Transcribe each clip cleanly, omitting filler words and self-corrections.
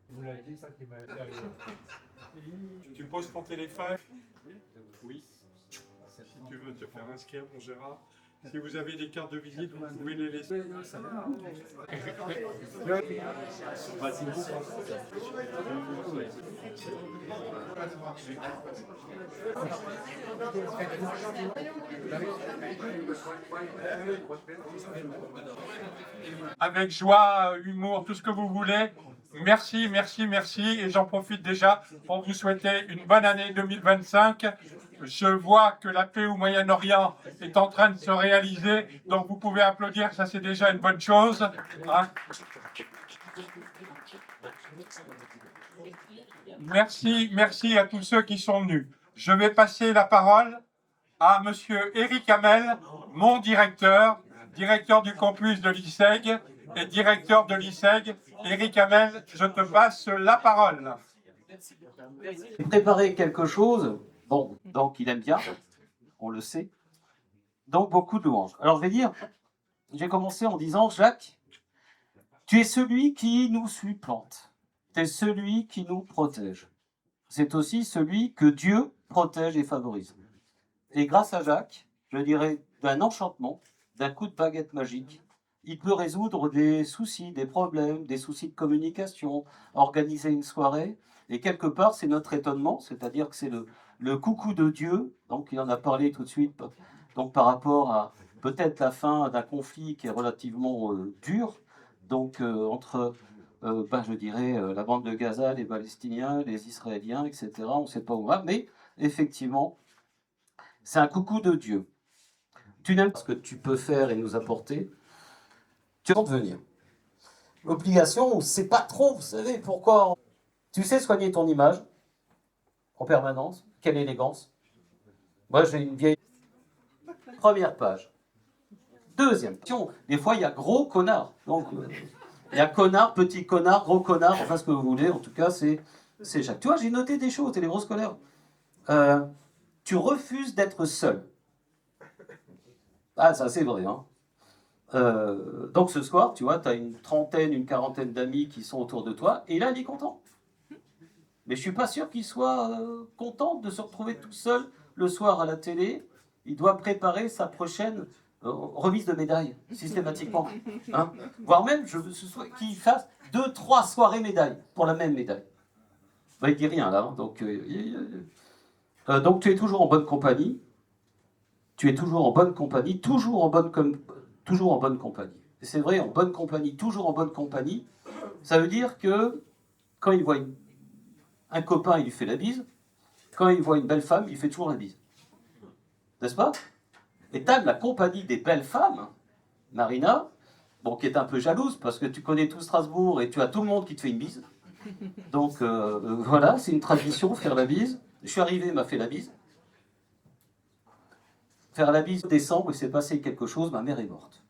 Vous l'avez dit, ça qui m'a fait rire. Tu poses ton téléphone? Oui. Si tu veux te faire inscrire, mon Gérard. Si vous avez des cartes de visite, vous pouvez les laisser. Avec joie, humour, tout ce que vous voulez. Merci, merci, merci. Et j'en profite déjà pour vous souhaiter une bonne année 2025. Je vois que la paix au Moyen-Orient est en train de se réaliser. Donc vous pouvez applaudir, ça c'est déjà une bonne chose. Hein? Merci, merci à tous ceux qui sont venus. Je vais passer la parole à monsieur Éric Hamel, mon directeur du campus de l'ISEG et directeur de l'ISEG. Éric Hamel, je te passe la parole. J'ai préparé quelque chose, bon, donc il aime bien, on le sait, donc beaucoup de louanges. Alors je vais dire, j'ai commencé en disant, Jacques, tu es celui qui nous supplante, tu es celui qui nous protège. C'est aussi celui que Dieu protège et favorise. Et grâce à Jacques, je dirais d'un enchantement, d'un coup de baguette magique, il peut résoudre des soucis, des problèmes, des soucis de communication, organiser une soirée. Et quelque part, c'est notre étonnement, c'est-à-dire que c'est le coucou de Dieu. Donc, il en a parlé tout de suite. Donc, par rapport à peut-être la fin d'un conflit qui est relativement dur, donc entre, je dirais, la bande de Gaza, les Palestiniens, les Israéliens, etc. On ne sait pas où va, mais effectivement, c'est un coucou de Dieu. Tu n'aimes pas ce que tu peux faire et nous apporter. Tu vas venir. L'obligation, c'est pas trop, vous savez pourquoi. Tu sais soigner ton image en permanence. Quelle élégance. Moi, j'ai une vieille. Première page. Deuxième. Des fois, il y a gros connard. Donc, il y a connard, petit connard, gros connard, enfin ce que vous voulez. En tout cas, c'est Jacques. Tu vois, j'ai noté des choses, t'es les grosses colères. Tu refuses d'être seul. Ah, ça, c'est vrai, hein. Donc ce soir, tu vois, tu as une trentaine, une quarantaine d'amis qui sont autour de toi, et là, il est content. Mais je suis pas sûr qu'il soit content de se retrouver tout seul le soir à la télé. Il doit préparer sa prochaine remise de médaille, systématiquement. Hein, voire même qu'il fasse 2-3 soirées médailles pour la même médaille. Bah, il dit rien là. Hein, donc tu es toujours en bonne compagnie. Tu es toujours en bonne compagnie, toujours en bonne compagnie. Et c'est vrai, en bonne compagnie, toujours en bonne compagnie, ça veut dire que quand il voit un copain, il lui fait la bise. Quand il voit une belle femme, il fait toujours la bise. N'est-ce pas? Et t'as la compagnie des belles femmes, Marina, bon, qui est un peu jalouse, parce que tu connais tout Strasbourg et tu as tout le monde qui te fait une bise. Donc voilà, c'est une tradition, faire la bise. Je suis arrivé, il m'a fait la bise. Faire la bise en décembre, il s'est passé quelque chose, ma mère est morte.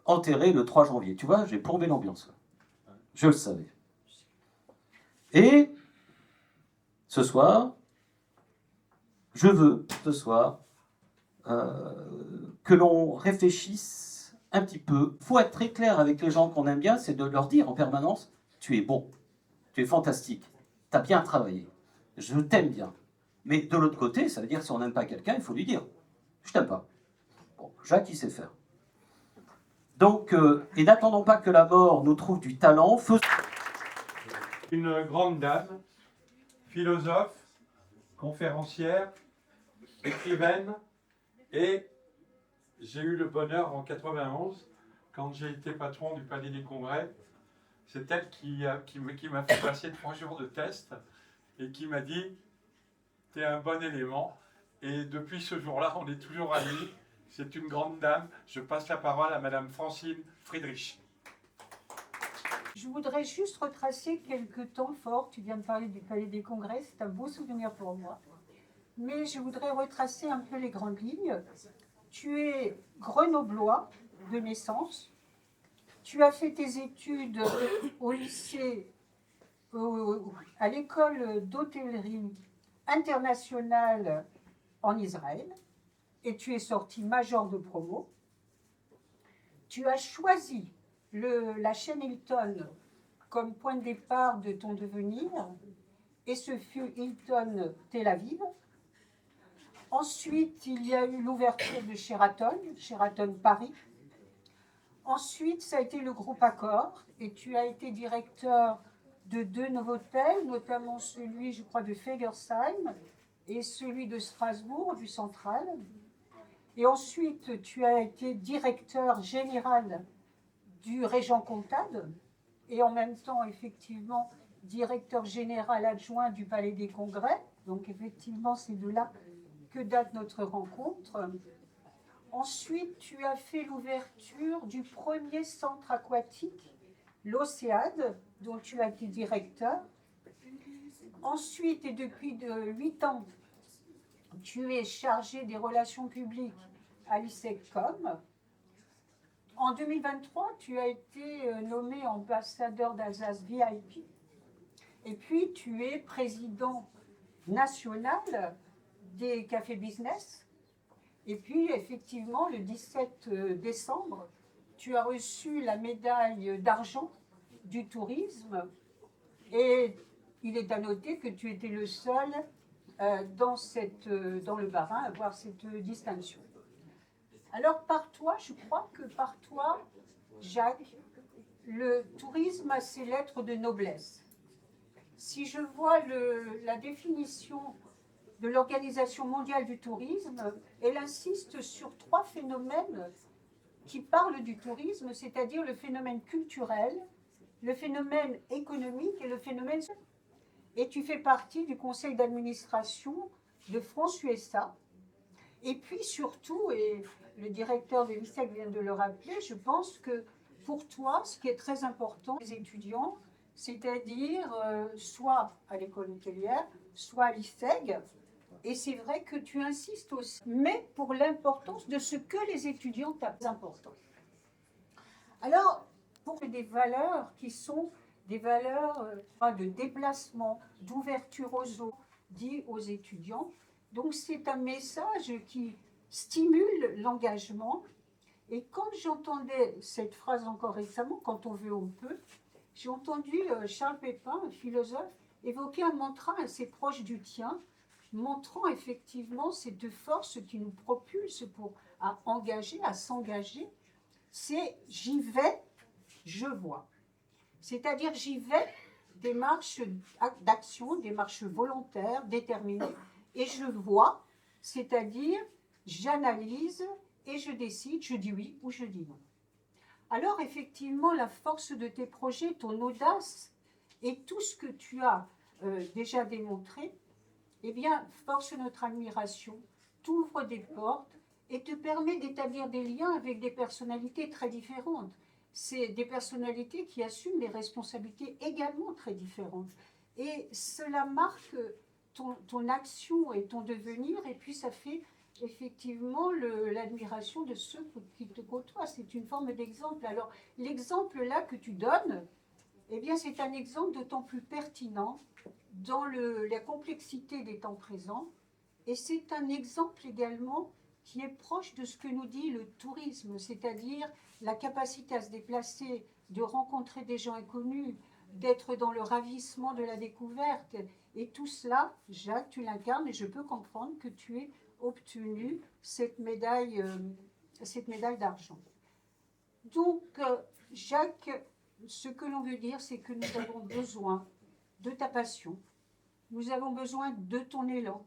Enterrée le 3 janvier. Tu vois, j'ai plombé l'ambiance. Je le savais. Et ce soir, je veux, ce soir, que l'on réfléchisse un petit peu. Il faut être très clair avec les gens qu'on aime bien, c'est de leur dire en permanence, tu es bon, tu es fantastique, tu as bien travaillé, je t'aime bien. Mais de l'autre côté, ça veut dire que si on n'aime pas quelqu'un, il faut lui dire, je t'aime pas. Bon, Jacques, il sait faire. Donc, et n'attendons pas que la mort nous trouve du talent. Une grande dame, philosophe, conférencière, écrivaine, et j'ai eu le bonheur en 91, quand j'ai été patron du Palais des Congrès, c'est elle qui m'a fait passer 3 jours de test et qui m'a dit « T'es un bon élément ». Et depuis ce jour-là, on est toujours amis. C'est une grande dame. Je passe la parole à Madame Francine Friedrich. Je voudrais juste retracer quelques temps forts. Tu viens de parler du Palais des Congrès, c'est un beau souvenir pour moi. Mais je voudrais retracer un peu les grandes lignes. Tu es grenoblois de naissance. Tu as fait tes études au lycée, à l'école d'hôtellerie internationale en Israël. Et tu es sorti major de promo. Tu as choisi la chaîne Hilton comme point de départ de ton devenir, et ce fut Hilton Tel Aviv. Ensuite, il y a eu l'ouverture de Sheraton Paris. Ensuite, ça a été le groupe Accor, et tu as été directeur de 2 Novotel, notamment celui, je crois, de Fegersheim et celui de Strasbourg, du Central. Et ensuite, tu as été directeur général du Régent Comtade et en même temps, effectivement, directeur général adjoint du Palais des Congrès. Donc, effectivement, c'est de là que date notre rencontre. Ensuite, tu as fait l'ouverture du premier centre aquatique, l'Océade, dont tu as été directeur. Ensuite, et depuis 8 ans, tu es chargé des relations publiques à l'ISECCOM. En 2023, tu as été nommé ambassadeur d'Alsace VIP. Et puis, tu es président national des cafés business. Et puis, effectivement, le 17 décembre, tu as reçu la médaille d'argent du tourisme. Et il est à noter que tu étais le seul dans le Bas-Rhin à avoir cette distinction. Alors, par toi, je crois que par toi, Jacques, le tourisme a ses lettres de noblesse. Si je vois la définition de l'Organisation mondiale du tourisme, elle insiste sur 3 phénomènes qui parlent du tourisme, c'est-à-dire le phénomène culturel, le phénomène économique et le phénomène... Et tu fais partie du conseil d'administration de France USA. Et puis surtout, et le directeur de l'ISEC vient de le rappeler, je pense que pour toi, ce qui est très important, les étudiants, c'est-à-dire soit à l'école hôtelière, soit à l'ISEG, et c'est vrai que tu insistes aussi, mais pour l'importance de ce que les étudiants t'appellent important. Alors, pour des valeurs qui sont des valeurs de déplacement, d'ouverture aux autres, dit aux étudiants. Donc c'est un message qui stimule l'engagement. Et quand j'entendais cette phrase encore récemment, quand on veut, on peut, j'ai entendu Charles Pépin, un philosophe, évoquer un mantra assez proche du tien, montrant effectivement ces 2 forces qui nous propulsent à engager, à s'engager. C'est « j'y vais, je vois ». C'est-à-dire j'y vais, démarche d'action, démarche volontaire, déterminée, et je vois, c'est-à-dire j'analyse et je décide, je dis oui ou je dis non. Alors effectivement, la force de tes projets, ton audace et tout ce que tu as déjà démontré, eh bien, force notre admiration, t'ouvre des portes et te permet d'établir des liens avec des personnalités très différentes. C'est des personnalités qui assument des responsabilités également très différentes. Et cela marque ton action et ton devenir, et puis ça fait effectivement l'admiration de ceux qui te côtoient. C'est une forme d'exemple. Alors, l'exemple là que tu donnes, eh bien, c'est un exemple d'autant plus pertinent dans la complexité des temps présents, et c'est un exemple également qui est proche de ce que nous dit le tourisme, c'est-à-dire la capacité à se déplacer, de rencontrer des gens inconnus, d'être dans le ravissement de la découverte. Et tout cela, Jacques, tu l'incarnes, et je peux comprendre que tu aies obtenu cette médaille d'argent. Donc, Jacques, ce que l'on veut dire, c'est que nous avons besoin de ta passion, nous avons besoin de ton élan,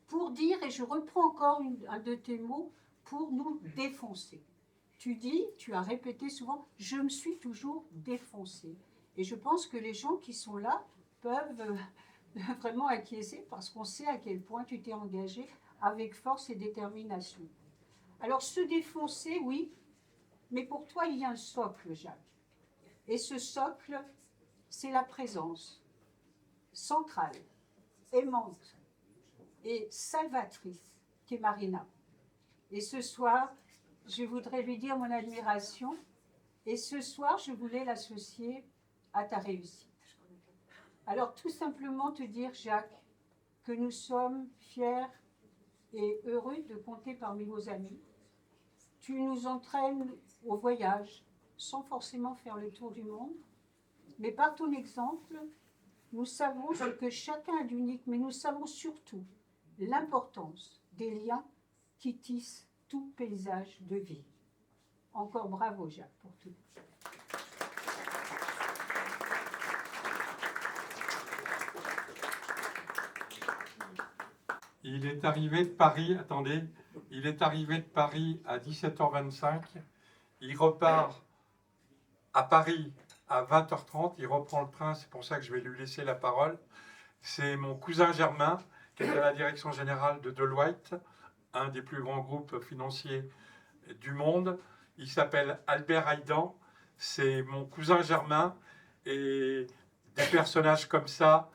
pour dire, et je reprends encore un de tes mots, pour nous défoncer. Tu dis, tu as répété souvent, je me suis toujours défoncé. Et je pense que les gens qui sont là peuvent vraiment acquiescer parce qu'on sait à quel point tu t'es engagé avec force et détermination. Alors se défoncer, oui, mais pour toi, il y a un socle, Jacques. Et ce socle, c'est la présence centrale, aimante et salvatrice qu'est Marina. Et ce soir, je voudrais lui dire mon admiration. Et ce soir, je voulais l'associer à ta réussite. Alors, tout simplement te dire, Jacques, que nous sommes fiers et heureux de compter parmi vos amis. tu nous entraînes au voyage, sans forcément faire le tour du monde. Mais par ton exemple, nous savons ce que chacun a d'unique, mais nous savons surtout l'importance des liens qui tissent tout paysage de vie. Encore bravo, Jacques, pour tout. Il est arrivé de Paris, attendez, il est arrivé de Paris à 17h25, il repart à Paris à 20h30, il reprend le train, c'est pour ça que je vais lui laisser la parole. C'est mon cousin Germain, qui est à la direction générale de Deloitte, un des plus grands groupes financiers du monde. Il s'appelle Albert Haïdan, c'est mon cousin Germain, et des personnages comme ça,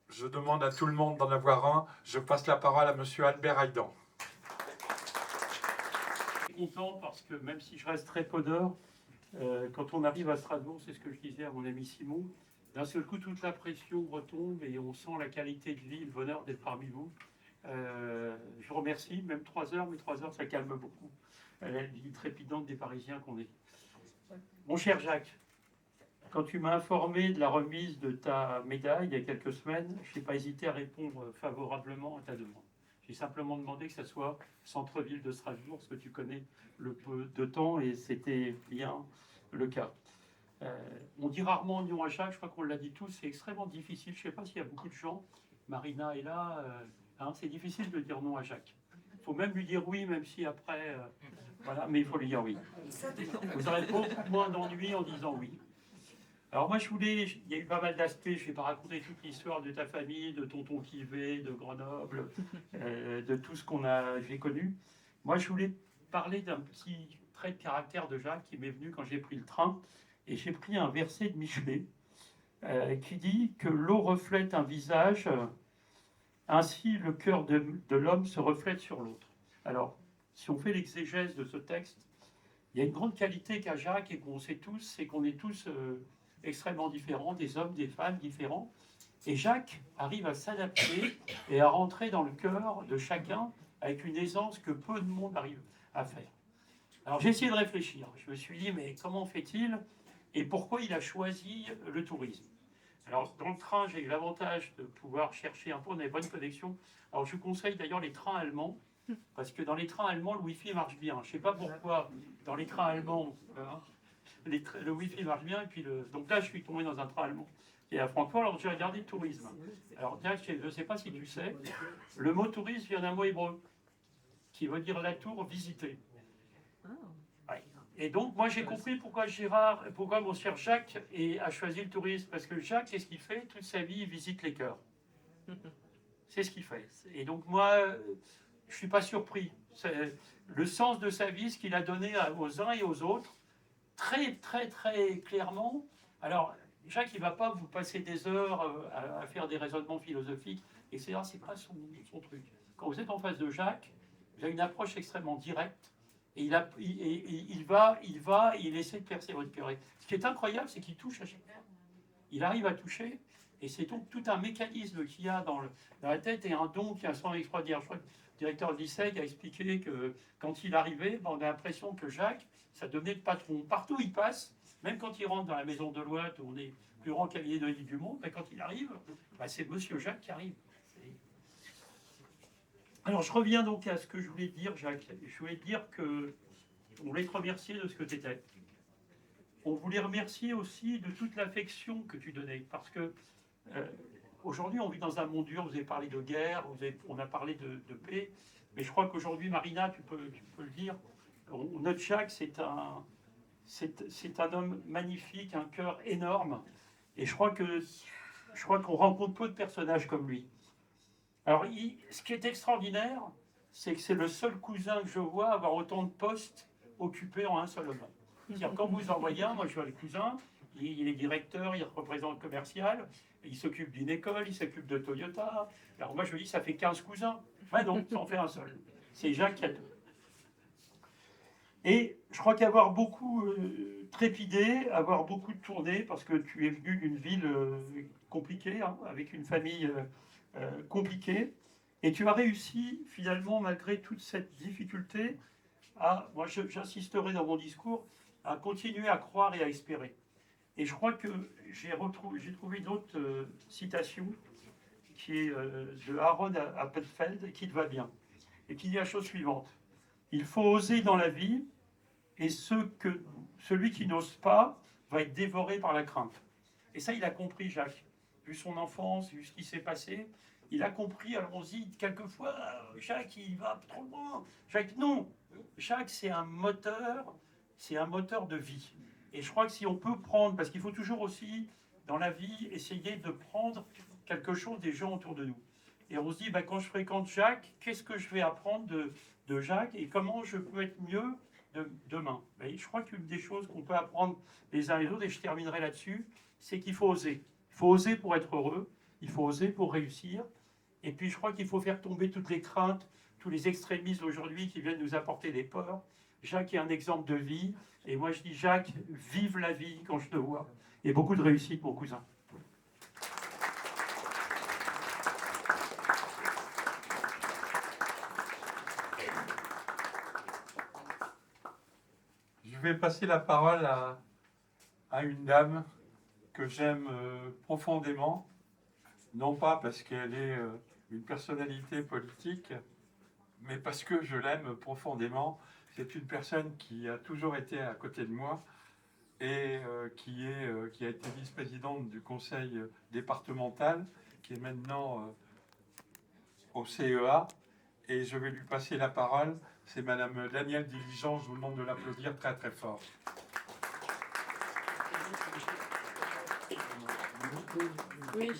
je demande à tout le monde d'en avoir un. Je passe la parole à monsieur Albert Haïdan. Je suis content parce que même si je reste très peu d'heures, quand on arrive à Strasbourg, c'est ce que je disais à mon ami Simon, d'un seul coup toute la pression retombe et on sent la qualité de vie, le bonheur d'être parmi vous. Je vous remercie, même 3 heures, mais 3 heures ça calme beaucoup la vie trépidante des Parisiens qu'on est. Mon cher Jacques, quand tu m'as informé de la remise de ta médaille il y a quelques semaines, je n'ai pas hésité à répondre favorablement à ta demande. J'ai simplement demandé que ça soit centre-ville de Strasbourg, parce que tu connais le peu de temps, et c'était bien le cas. On dit rarement non à Jacques, je crois qu'on l'a dit tous, c'est extrêmement difficile. Je ne sais pas s'il y a beaucoup de gens, Marina est là, c'est difficile de dire non à Jacques. Il faut même lui dire oui, même si après, voilà, mais il faut lui dire oui. Vous aurez beaucoup moins d'ennuis en disant oui. Alors moi il y a eu pas mal d'aspects, je ne vais pas raconter toute l'histoire de ta famille, de tonton Kivé, de Grenoble, de tout ce j'ai connu. Moi je voulais parler d'un petit trait de caractère de Jacques qui m'est venu quand j'ai pris le train, et j'ai pris un verset de Michelet qui dit que l'eau reflète un visage, ainsi le cœur de l'homme se reflète sur l'autre. Alors si on fait l'exégèse de ce texte, il y a une grande qualité qu'a Jacques et qu'on sait tous, c'est qu'on est tous extrêmement différents, des hommes, des femmes différents. Et Jacques arrive à s'adapter et à rentrer dans le cœur de chacun avec une aisance que peu de monde arrive à faire. Alors j'ai essayé de réfléchir. Je me suis dit, mais comment fait-il et pourquoi il a choisi le tourisme? Alors dans le train, j'ai eu l'avantage de pouvoir chercher un peu, on avait bonne connexion. Alors je vous conseille d'ailleurs les trains allemands, parce que dans les trains allemands, le Wi-Fi marche bien. Je ne sais pas pourquoi, dans les trains allemands, le Wi-Fi marche bien. Et puis donc là, je suis tombé dans un train allemand qui est à Francfort, alors j'ai regardé le tourisme. Alors, je ne sais pas si tu sais, le mot tourisme vient d'un mot hébreu, qui veut dire la tour visitée. Ouais. Et donc, moi, j'ai compris pourquoi mon cher Jacques a choisi le tourisme. Parce que Jacques, qu'est-ce qu'il fait? Toute sa vie, il visite les cœurs. C'est ce qu'il fait. Et donc, moi, je ne suis pas surpris. C'est le sens de sa vie, ce qu'il a donné aux uns et aux autres, très, très, très clairement. Alors, Jacques, il ne va pas vous passer des heures à faire des raisonnements philosophiques, etc. Ce n'est pas son truc. Quand vous êtes en face de Jacques, vous avez une approche extrêmement directe, et il essaie de percer votre cœur. Ce qui est incroyable, c'est qu'il touche à chaque fois. Il arrive à toucher, et c'est donc tout un mécanisme qu'il y a dans la tête et un don qui est sans extraordinaire. Je crois que le directeur de l'ISEG a expliqué que quand il arrivait, on a l'impression que Jacques, ça devenait le patron. Partout où il passe, même quand il rentre dans la maison de Deloitte, où on est le plus grand cabinet de l'île du monde, quand il arrive, c'est monsieur Jacques qui arrive. Alors je reviens donc à ce que je voulais dire, Jacques. Je voulais dire que on voulait te remercier de ce que tu étais. On voulait remercier aussi de toute l'affection que tu donnais, parce que aujourd'hui on vit dans un monde dur. Vous avez parlé de guerre, on a parlé de paix, mais je crois qu'aujourd'hui, Marina, tu peux le dire, notre Jacques, c'est un homme magnifique, un cœur énorme, et je crois qu'on rencontre peu de personnages comme lui. Alors, ce qui est extraordinaire, c'est que c'est le seul cousin que je vois avoir autant de postes occupés en un seul homme. C'est-à-dire, quand vous en voyez un, moi je vois le cousin, il est directeur, il représente le commercial, il s'occupe d'une école, il s'occupe de Toyota. Alors moi je me dis, ça fait 15 cousins. Ouais, non, ça en fait un seul. C'est Jacques qui a tout. Et je crois qu'avoir beaucoup trépidé, avoir beaucoup tourné, parce que tu es venu d'une ville compliquée, avec une famille compliquée, et tu as réussi finalement, malgré toute cette difficulté, moi j'insisterai dans mon discours, à continuer à croire et à espérer. Et je crois que j'ai trouvé une autre citation qui est de Aaron Appelfeld, qui te va bien, et qui dit la chose suivante. Il faut oser dans la vie, et celui qui n'ose pas va être dévoré par la crainte. Et ça, il a compris, Jacques. Vu son enfance, vu ce qui s'est passé, il a compris. Alors on se dit, quelquefois, Jacques, il va trop loin. Jacques, non. Jacques, c'est un moteur de vie. Et je crois que si on peut prendre, parce qu'il faut toujours aussi, dans la vie, essayer de prendre quelque chose des gens autour de nous. Et on se dit, quand je fréquente Jacques, qu'est-ce que je vais apprendre de Jacques et comment je peux être mieux demain. Et je crois qu'une des choses qu'on peut apprendre les uns les autres, et je terminerai là-dessus, c'est qu'il faut oser. Il faut oser pour être heureux, il faut oser pour réussir. Et puis je crois qu'il faut faire tomber toutes les craintes, tous les extrémistes aujourd'hui qui viennent nous apporter des peurs. Jacques est un exemple de vie. Et moi je dis, Jacques, vive la vie quand je te vois. Et beaucoup de réussite, mon cousin. Je vais passer la parole à une dame que j'aime profondément, non pas parce qu'elle est une personnalité politique, mais parce que je l'aime profondément. C'est une personne qui a toujours été à côté de moi et qui a été vice-présidente du conseil départemental, qui est maintenant au CEA. Et je vais lui passer la parole. C'est Madame Danielle Diligent. Je vous demande de l'applaudir très très fort. Oui.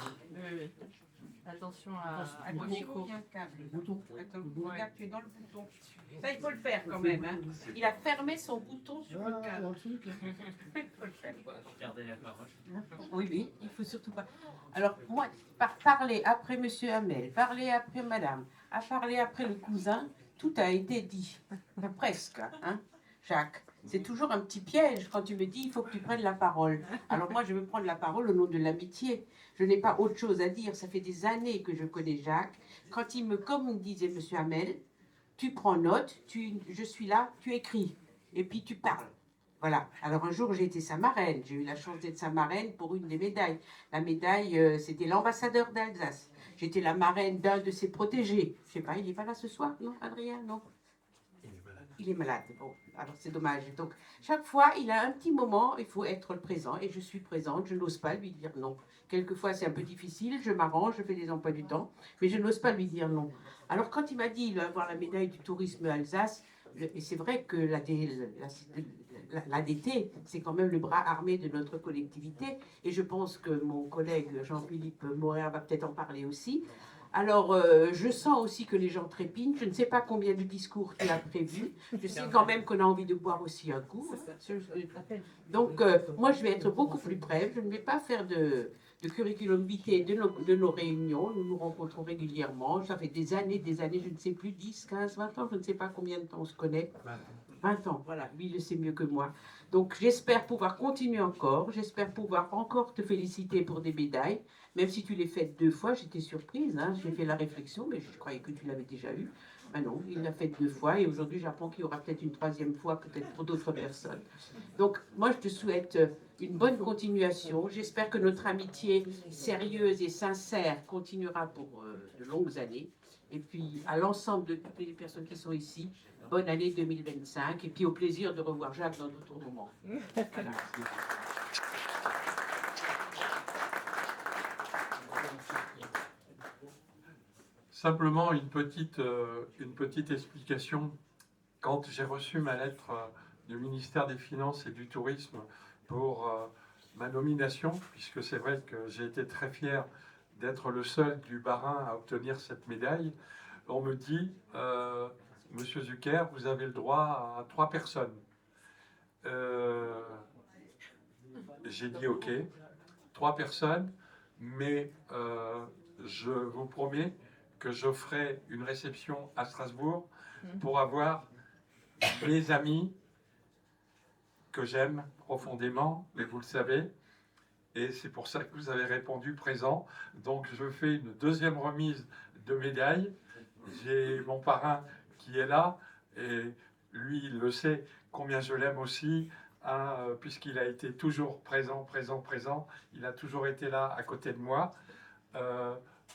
Attention au micro. Il y a un câble. Attends, regarde, tu es dans le bouton. Ça, il faut le faire quand même. Hein. Il a fermé son bouton sur le câble. Il faut le faire. Oui, oui, il faut surtout pas. Alors, moi, parler après Monsieur Hamel, parler après Madame, à parler après le cousin, tout a été dit. Presque, hein, Jacques. C'est toujours un petit piège quand tu me dis il faut que tu prennes la parole. Alors moi, je veux prendre la parole au nom de l'amitié. Je n'ai pas autre chose à dire. Ça fait des années que je connais Jacques. Quand comme disait Monsieur Hamel, tu prends note, je suis là, tu écris. Et puis tu parles. Voilà. Alors un jour, j'ai été sa marraine. J'ai eu la chance d'être sa marraine pour une des médailles. La médaille, c'était l'ambassadeur d'Alsace. J'étais la marraine d'un de ses protégés. Je sais pas, il n'est pas là ce soir, non, Adrien, non? Il est malade. Bon, alors c'est dommage. Donc, chaque fois, il a un petit moment, il faut être présent. Et je suis présente, je n'ose pas lui dire non. Quelquefois, c'est un peu difficile, je m'arrange, je fais des emplois du temps, mais je n'ose pas lui dire non. Alors, quand il m'a dit qu'il va avoir la médaille du tourisme Alsace, et c'est vrai que l'ADT, c'est quand même le bras armé de notre collectivité. Et je pense que mon collègue Jean-Philippe Morin va peut-être en parler aussi. Alors, je sens aussi que les gens trépignent. Je ne sais pas combien de discours tu as prévu. Je sais quand même qu'on a envie de boire aussi un coup. Donc, moi, je vais être beaucoup plus brève. Je ne vais pas faire de curriculum vitae de nos réunions. Nous nous rencontrons régulièrement. Ça fait des années, je ne sais plus, 10, 15, 20 ans. Je ne sais pas combien de temps on se connaît. 20 ans, voilà. Lui, il le sait mieux que moi. Donc, j'espère pouvoir continuer encore. J'espère pouvoir encore te féliciter pour des médailles. Même si tu l'as fait 2 fois, j'étais surprise. Hein. J'ai fait la réflexion, mais je croyais que tu l'avais déjà eu. Ben non, il l'a fait 2 fois. Et aujourd'hui, j'apprends qu'il y aura peut-être une 3e fois, peut-être pour d'autres personnes. Donc, moi, je te souhaite une bonne continuation. J'espère que notre amitié sérieuse et sincère continuera pour de longues années. Et puis, à l'ensemble de toutes les personnes qui sont ici, bonne année 2025. Et puis, au plaisir de revoir Jacques dans d'autres moments. Voilà. Simplement une petite explication. Quand j'ai reçu ma lettre du ministère des Finances et du Tourisme pour ma nomination, puisque c'est vrai que j'ai été très fier d'être le seul du Bas-Rhin à obtenir cette médaille, on me dit Monsieur Zucker, vous avez le droit à 3 personnes. J'ai dit OK, 3 personnes, mais je vous promets que je ferai une réception à Strasbourg pour avoir mes amis que j'aime profondément, mais vous le savez, et c'est pour ça que vous avez répondu présent. Donc je fais une 2e remise de médaille. J'ai mon parrain qui est là, et lui, il le sait, combien je l'aime aussi, hein, puisqu'il a été toujours présent. Il a toujours été là à côté de moi.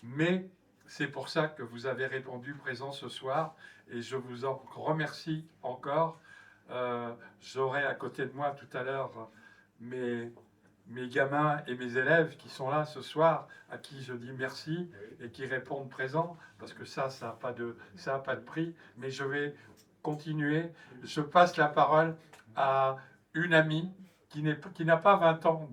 Mais c'est pour ça que vous avez répondu présent ce soir et je vous en remercie encore. J'aurai à côté de moi tout à l'heure mes gamins et mes élèves qui sont là ce soir, à qui je dis merci et qui répondent présent, parce que ça n'a pas de prix. Mais je vais continuer. Je passe la parole à une amie qui n'a pas 20 ans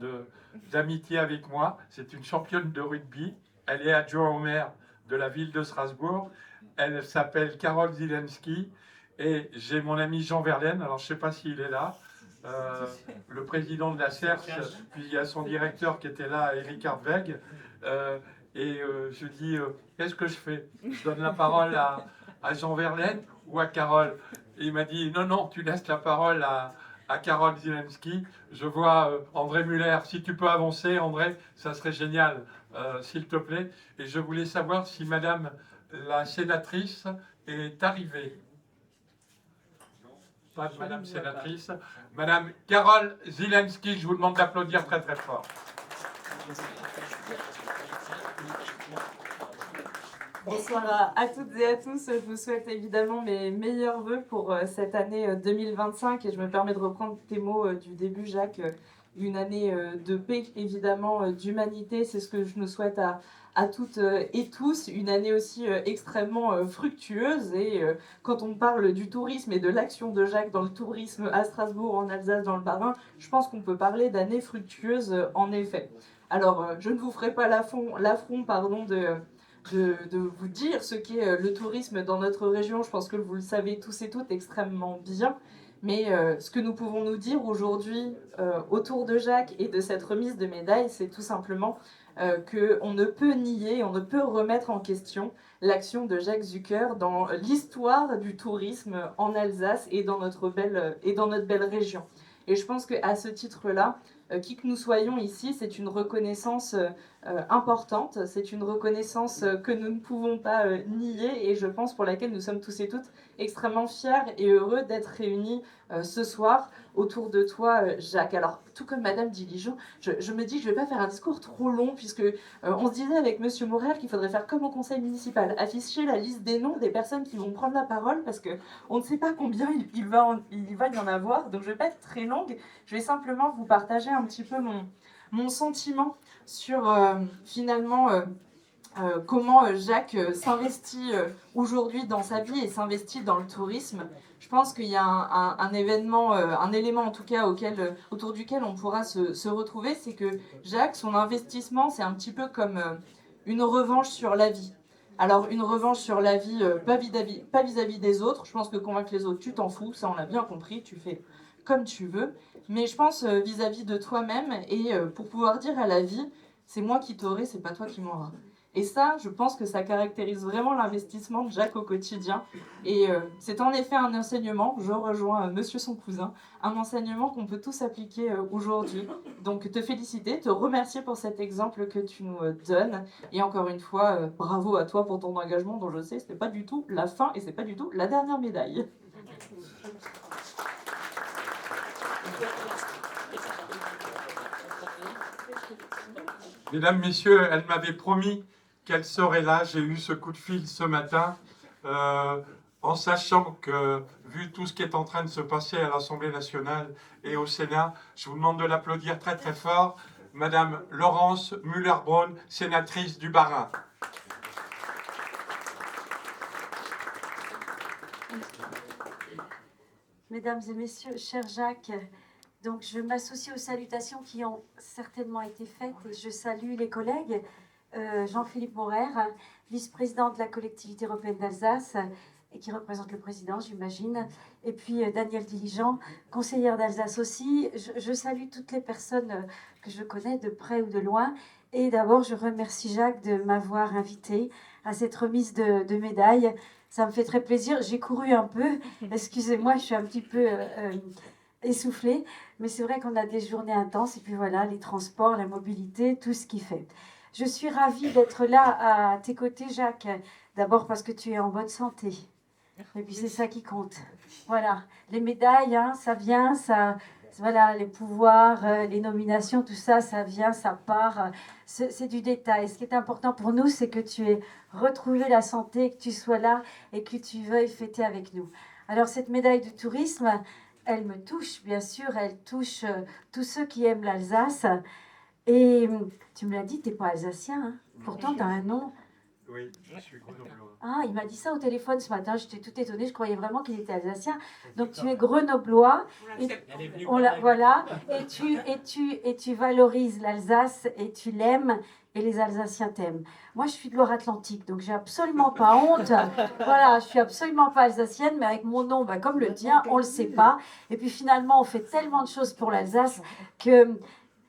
d'amitié avec moi. C'est une championne de rugby. Elle est adjointe au maire de la ville de Strasbourg. Elle s'appelle Carole Zielinski. Et j'ai mon ami Jean Verlaine. Alors, je ne sais pas s'il est là. Le président de la CERS, puis il y a son directeur qui était là, Eric Hartweg. Je dis, qu'est-ce que je fais? Je donne la parole à Jean Verlaine ou à Carole? Et il m'a dit, non, tu laisses la parole à Carole Zielinski. Je vois André Muller. Si tu peux avancer, André, ça serait génial, s'il te plaît. Et je voulais savoir si Madame la sénatrice est arrivée. Pas de Madame sénatrice. Madame Carole Zielinski, je vous demande d'applaudir très très fort. Bonsoir à toutes et à tous. Je vous souhaite évidemment mes meilleurs vœux pour cette année 2025 et je me permets de reprendre tes mots du début, Jacques. Une année de paix, évidemment, d'humanité, c'est ce que je nous souhaite à toutes et tous. Une année aussi extrêmement fructueuse. Et quand on parle du tourisme et de l'action de Jacques dans le tourisme à Strasbourg, en Alsace, dans le Bas-Rhin, je pense qu'on peut parler d'année fructueuse en effet. Alors, je ne vous ferai pas l'affront de vous dire ce qu'est le tourisme dans notre région. Je pense que vous le savez tous et toutes extrêmement bien. Mais ce que nous pouvons nous dire aujourd'hui autour de Jacques et de cette remise de médaille, c'est tout simplement qu'on ne peut nier, on ne peut remettre en question l'action de Jacques Zucker dans l'histoire du tourisme en Alsace et dans notre belle région. Et je pense qu'à ce titre-là, qui que nous soyons ici, c'est une reconnaissance importante, c'est une reconnaissance que nous ne pouvons pas nier et je pense pour laquelle nous sommes tous et toutes extrêmement fiers et heureux d'être réunis ce soir autour de toi, Jacques. Alors, tout comme Madame Diligent, je me dis que je ne vais pas faire un discours trop long puisque on se disait avec Monsieur Maurer qu'il faudrait faire comme au conseil municipal, afficher la liste des noms des personnes qui vont prendre la parole parce qu'on ne sait pas combien il va y en avoir, donc je ne vais pas être très longue, je vais simplement vous partager un petit peu mon sentiment sur finalement comment Jacques s'investit aujourd'hui dans sa vie et s'investit dans le tourisme. Je pense qu'il y a un élément en tout cas autour duquel on pourra se retrouver, c'est que Jacques, son investissement, c'est un petit peu comme une revanche sur la vie. Alors une revanche sur la vie, pas vis-à-vis des autres. Je pense que convaincre les autres, tu t'en fous, ça on l'a bien compris, tu fais comme tu veux. Mais je pense vis-à-vis de toi-même et pour pouvoir dire à la vie, c'est moi qui t'aurai, c'est pas toi qui m'auras. Et ça, je pense que ça caractérise vraiment l'investissement de Jacques au quotidien. Et c'est en effet un enseignement, je rejoins monsieur son cousin, un enseignement qu'on peut tous appliquer aujourd'hui. Donc te féliciter, te remercier pour cet exemple que tu nous donnes. Et encore une fois, bravo à toi pour ton engagement dont je sais ce n'est pas du tout la fin et ce n'est pas du tout la dernière médaille. Mesdames, Messieurs, elle m'avait promis qu'elle serait là. J'ai eu ce coup de fil ce matin en sachant que, vu tout ce qui est en train de se passer à l'Assemblée nationale et au Sénat, je vous demande de l'applaudir très très fort. Madame Laurence Müller-Braun, sénatrice du Bas-Rhin. Mesdames et messieurs, cher Jacques, donc je m'associe aux salutations qui ont certainement été faites et je salue les collègues. Jean-Philippe Maurer, vice-président de la collectivité européenne d'Alsace et qui représente le président, j'imagine. Et puis Danielle Diligent, conseillère d'Alsace aussi. Je salue toutes les personnes que je connais de près ou de loin. Et d'abord, je remercie Jacques de m'avoir invité à cette remise de médailles. Ça me fait très plaisir. J'ai couru un peu. Excusez-moi, je suis un petit peu essoufflée. Mais c'est vrai qu'on a des journées intenses. Et puis voilà, les transports, la mobilité, tout ce qui fait. Je suis ravie d'être là à tes côtés, Jacques. D'abord parce que tu es en bonne santé. Et puis c'est ça qui compte. Voilà, les médailles, hein, ça vient, ça, voilà, les pouvoirs, les nominations, tout ça, ça vient, ça part. C'est du détail. Ce qui est important pour nous, c'est que tu aies retrouvé la santé, que tu sois là et que tu veuilles fêter avec nous. Alors cette médaille du tourisme, elle me touche, bien sûr, elle touche tous ceux qui aiment l'Alsace. Et tu me l'as dit, tu n'es pas alsacien, hein. Pourtant tu as un nom. Oui, je suis grenoblois. Ah, il m'a dit ça au téléphone ce matin, j'étais tout étonnée, je croyais vraiment qu'il était alsacien. Donc tu es grenoblois, et, voilà, et tu valorises l'Alsace et tu l'aimes et les Alsaciens t'aiment. Moi je suis de Loire-Atlantique, donc j'ai absolument pas honte. Voilà, je suis absolument pas alsacienne, mais avec mon nom, bah, comme le tien, on le sait pas. Et puis finalement, on fait tellement de choses pour l'Alsace que...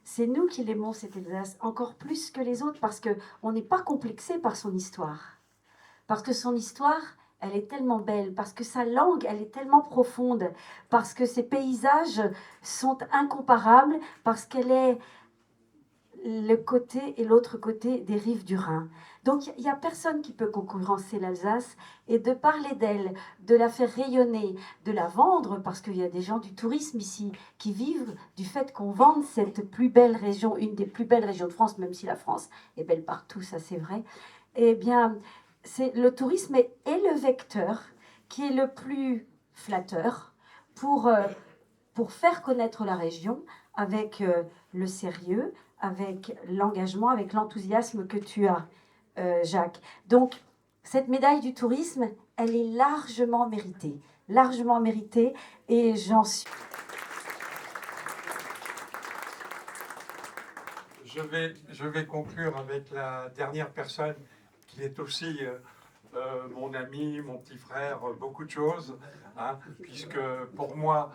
C'est nous qui l'aimons, cette Alsace, encore plus que les autres, parce qu'on n'est pas complexé par son histoire. Parce que son histoire, elle est tellement belle, parce que sa langue, elle est tellement profonde, parce que ses paysages sont incomparables, parce qu'elle est le côté et l'autre côté des rives du Rhin. Donc il n'y a personne qui peut concurrencer l'Alsace, et de parler d'elle, de la faire rayonner, de la vendre, parce qu'il y a des gens du tourisme ici qui vivent du fait qu'on vende cette plus belle région, une des plus belles régions de France, même si la France est belle partout, ça c'est vrai. Eh bien, le tourisme est le vecteur qui est le plus flatteur pour faire connaître la région avec le sérieux, avec l'engagement, avec l'enthousiasme que tu as, Jacques. Donc, cette médaille du tourisme, elle est largement méritée, et j'en suis... Je vais conclure avec la dernière personne qui est aussi mon ami, mon petit frère, beaucoup de choses, hein, puisque pour moi,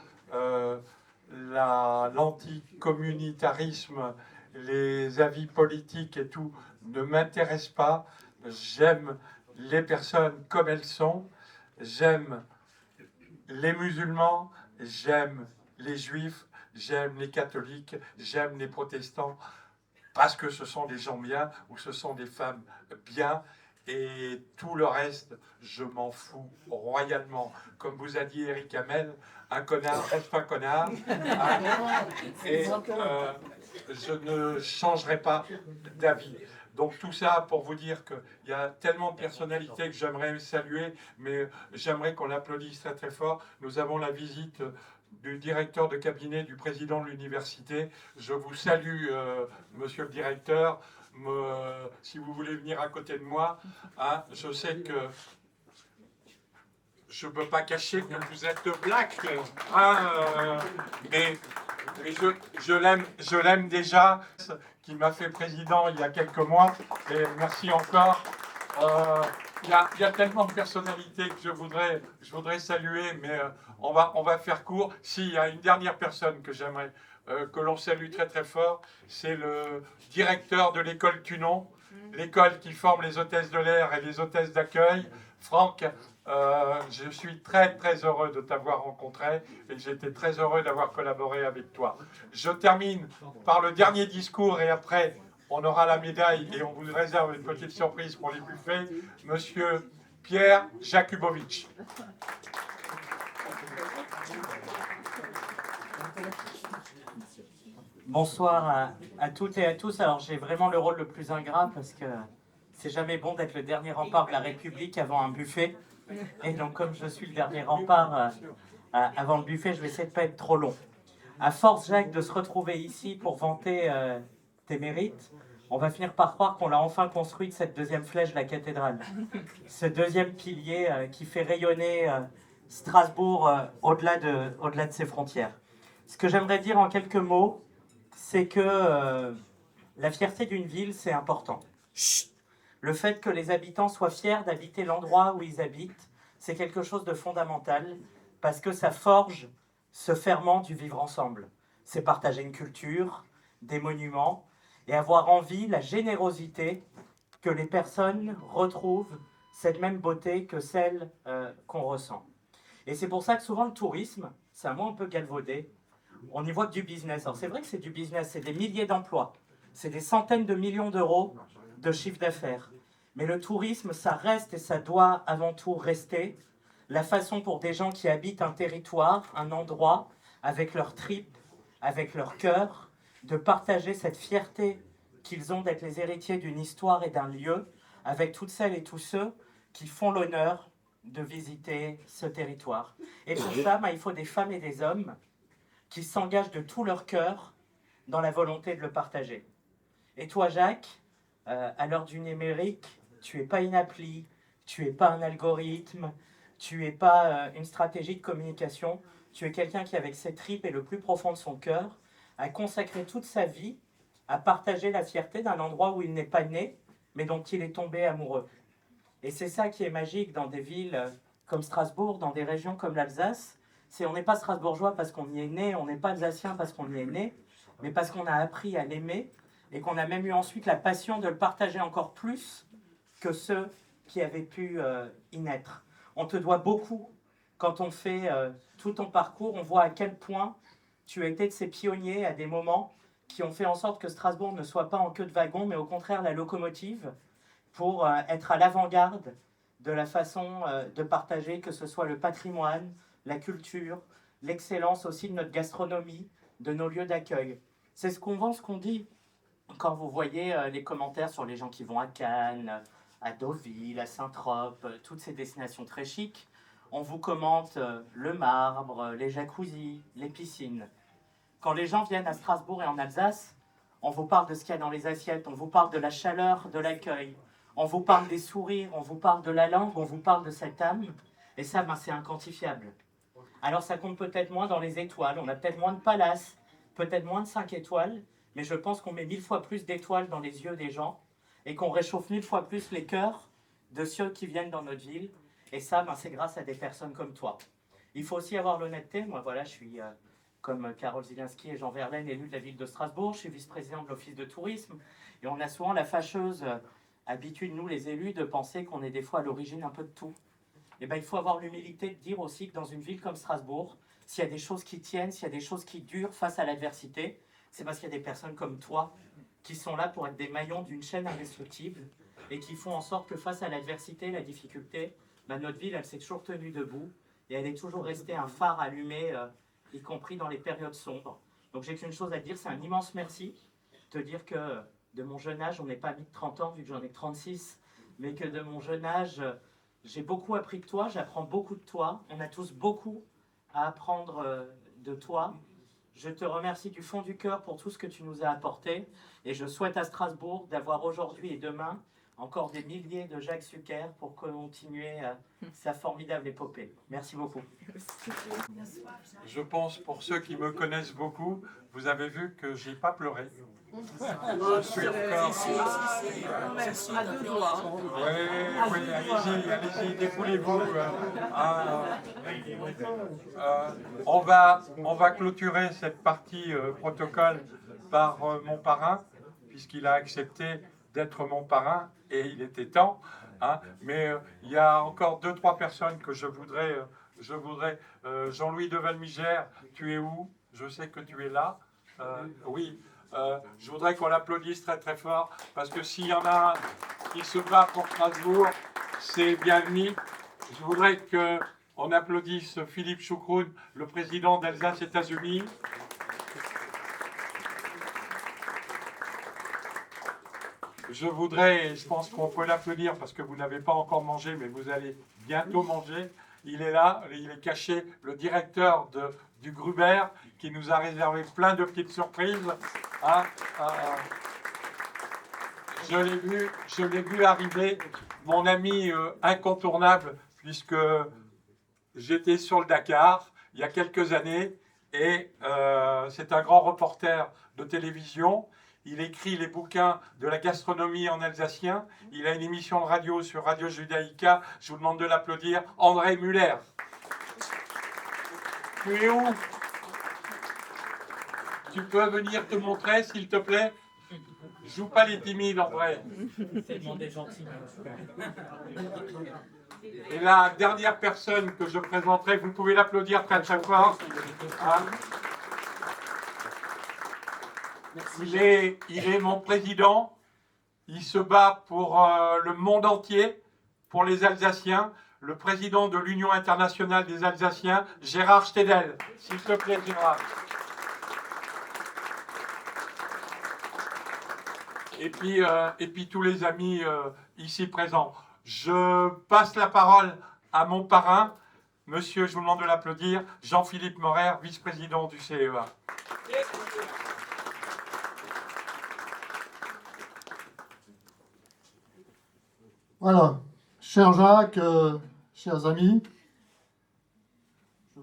l'anticommunitarisme, les avis politiques et tout ne m'intéressent pas. J'aime les personnes comme elles sont, j'aime les musulmans, j'aime les juifs, j'aime les catholiques, j'aime les protestants, parce que ce sont des gens bien ou ce sont des femmes bien, et tout le reste, je m'en fous royalement. Comme vous a dit Eric Hamel, un connard reste un connard. Et je ne changerai pas d'avis. Donc tout ça pour vous dire qu'il y a tellement de personnalités que j'aimerais saluer, mais j'aimerais qu'on l'applaudisse très très fort. Nous avons la visite du directeur de cabinet du président de l'université. Je vous salue, monsieur le directeur. Si vous voulez venir à côté de moi, hein, je sais que je ne peux pas cacher que vous êtes black, hein, mais je l'aime déjà, qui m'a fait président il y a quelques mois, et merci encore. Il y a tellement de personnalités que je voudrais saluer, mais on va faire court. Si, il y a une dernière personne que j'aimerais que l'on salue très très fort, c'est le directeur de l'école Tunon, l'école qui forme les hôtesses de l'air et les hôtesses d'accueil. Franck, je suis très très heureux de t'avoir rencontré, et j'étais très heureux d'avoir collaboré avec toi. Je termine par le dernier discours, et après on aura la médaille et on vous réserve une petite surprise pour les buffets. Monsieur Pierre Jakubowicz. Bonsoir à toutes et à tous. Alors j'ai vraiment le rôle le plus ingrat parce que c'est jamais bon d'être le dernier rempart de la République avant un buffet. Et donc comme je suis le dernier rempart avant le buffet, je vais essayer de ne pas être trop long. À force, Jacques, de se retrouver ici pour vanter tes mérites, on va finir par croire qu'on l'a enfin construite, cette deuxième flèche de la cathédrale. Ce deuxième pilier qui fait rayonner Strasbourg au-delà de ses frontières. Ce que j'aimerais dire en quelques mots, c'est que la fierté d'une ville, c'est important. Le fait que les habitants soient fiers d'habiter l'endroit où ils habitent, c'est quelque chose de fondamental, parce que ça forge ce ferment du vivre ensemble. C'est partager une culture, des monuments, et avoir envie, la générosité, que les personnes retrouvent cette même beauté que celle qu'on ressent. Et c'est pour ça que souvent le tourisme, c'est un mot un peu galvaudé, on y voit que du business. Alors c'est vrai que c'est du business, c'est des milliers d'emplois, c'est des centaines de millions d'euros de chiffre d'affaires. Mais le tourisme, ça reste et ça doit avant tout rester la façon pour des gens qui habitent un territoire, un endroit, avec leurs tripes, avec leur cœur, de partager cette fierté qu'ils ont d'être les héritiers d'une histoire et d'un lieu, avec toutes celles et tous ceux qui font l'honneur de visiter ce territoire. Et pour ça, il faut des femmes et des hommes qui s'engagent de tout leur cœur dans la volonté de le partager. Et toi, Jacques, à l'heure du numérique, tu n'es pas une appli, tu n'es pas un algorithme, tu n'es pas une stratégie de communication, tu es quelqu'un qui, avec ses tripes et le plus profond de son cœur, a consacré toute sa vie à partager la fierté d'un endroit où il n'est pas né, mais dont il est tombé amoureux. Et c'est ça qui est magique dans des villes comme Strasbourg, dans des régions comme l'Alsace, c'est on n'est pas strasbourgeois parce qu'on y est né, on n'est pas alsacien parce qu'on y est né, mais parce qu'on a appris à l'aimer et qu'on a même eu ensuite la passion de le partager encore plus que ceux qui avaient pu y naître. On te doit beaucoup. Quand on fait tout ton parcours, on voit à quel point tu as été de ces pionniers à des moments qui ont fait en sorte que Strasbourg ne soit pas en queue de wagon, mais au contraire la locomotive, pour être à l'avant-garde de la façon de partager, que ce soit le patrimoine, la culture, l'excellence aussi de notre gastronomie, de nos lieux d'accueil. C'est ce qu'on vend, ce qu'on dit. Quand vous voyez les commentaires sur les gens qui vont à Cannes, à Deauville, à Saint-Trope, toutes ces destinations très chics, on vous commente le marbre, les jacuzzis, les piscines. Quand les gens viennent à Strasbourg et en Alsace, on vous parle de ce qu'il y a dans les assiettes, on vous parle de la chaleur, de l'accueil, on vous parle des sourires, on vous parle de la langue, on vous parle de cette âme. Et ça, c'est inquantifiable. Alors ça compte peut-être moins dans les étoiles, on a peut-être moins de palaces, peut-être moins de 5 étoiles, mais je pense qu'on met 1000 fois plus d'étoiles dans les yeux des gens et qu'on réchauffe 1000 fois plus les cœurs de ceux qui viennent dans notre ville. Et ça, c'est grâce à des personnes comme toi. Il faut aussi avoir l'honnêteté. Moi, voilà, je suis, comme Carole Zielinski et Jean Verlaine, élu de la ville de Strasbourg. Je suis vice-président de l'Office de tourisme. Et on a souvent la fâcheuse habitude, nous les élus, de penser qu'on est des fois à l'origine un peu de tout. Et il faut avoir l'humilité de dire aussi que dans une ville comme Strasbourg, s'il y a des choses qui tiennent, s'il y a des choses qui durent face à l'adversité, c'est parce qu'il y a des personnes comme toi qui sont là pour être des maillons d'une chaîne indestructible et qui font en sorte que face à l'adversité, la difficulté, notre ville, elle s'est toujours tenue debout et elle est toujours restée un phare allumé, y compris dans les périodes sombres. Donc j'ai qu'une chose à dire, c'est un immense merci. Te dire que de mon jeune âge, on n'est pas mis de 30 ans vu que j'en ai 36, mais que de mon jeune âge, j'ai beaucoup appris de toi, j'apprends beaucoup de toi. On a tous beaucoup à apprendre de toi. Je te remercie du fond du cœur pour tout ce que tu nous as apporté et je souhaite à Strasbourg d'avoir aujourd'hui et demain encore des milliers de Jacques Sucker pour continuer sa formidable épopée. Merci beaucoup. Je pense, pour ceux qui me connaissent beaucoup, vous avez vu que j'ai pas pleuré. Je suis encore... À deux doigts. Oui, allez-y, défoulez-vous. On va clôturer cette partie protocole par mon parrain, puisqu'il a accepté d'être mon parrain, et il était temps. Mais il y a encore 2-3 personnes que je voudrais Jean-Louis de Valmigère, tu es où? Je sais que tu es là. Oui. Je voudrais qu'on l'applaudisse très très fort, parce que s'il y en a un qui se bat pour Strasbourg, c'est bienvenu. Je voudrais qu'on applaudisse Philippe Choukroun, le président d'Alsace-États-Unis. Je voudrais, je pense qu'on peut l'applaudir parce que vous n'avez pas encore mangé, mais vous allez bientôt manger. Il est là, il est caché, le directeur du Gruber, qui nous a réservé plein de petites surprises. Je l'ai vu arriver, mon ami incontournable, puisque j'étais sur le Dakar il y a quelques années, et c'est un grand reporter de télévision. Il écrit les bouquins de la gastronomie en alsacien. Il a une émission de radio sur Radio Judaïka. Je vous demande de l'applaudir. André Muller. Tu es où? Tu peux venir te montrer, s'il te plaît? Joue pas les timides, André. C'est le monde des gentils. Et la dernière personne que je présenterai, vous pouvez l'applaudir très très fort. Il est mon président, il se bat pour le monde entier, pour les Alsaciens. le président de l'Union internationale des Alsaciens, Gérard Stedel. S'il te plaît, Gérard. Et puis tous les amis ici présents. Je passe la parole à mon parrain, monsieur, je vous demande de l'applaudir, Jean-Philippe Morer, vice-président du CEA. Voilà, cher Jacques, chers amis,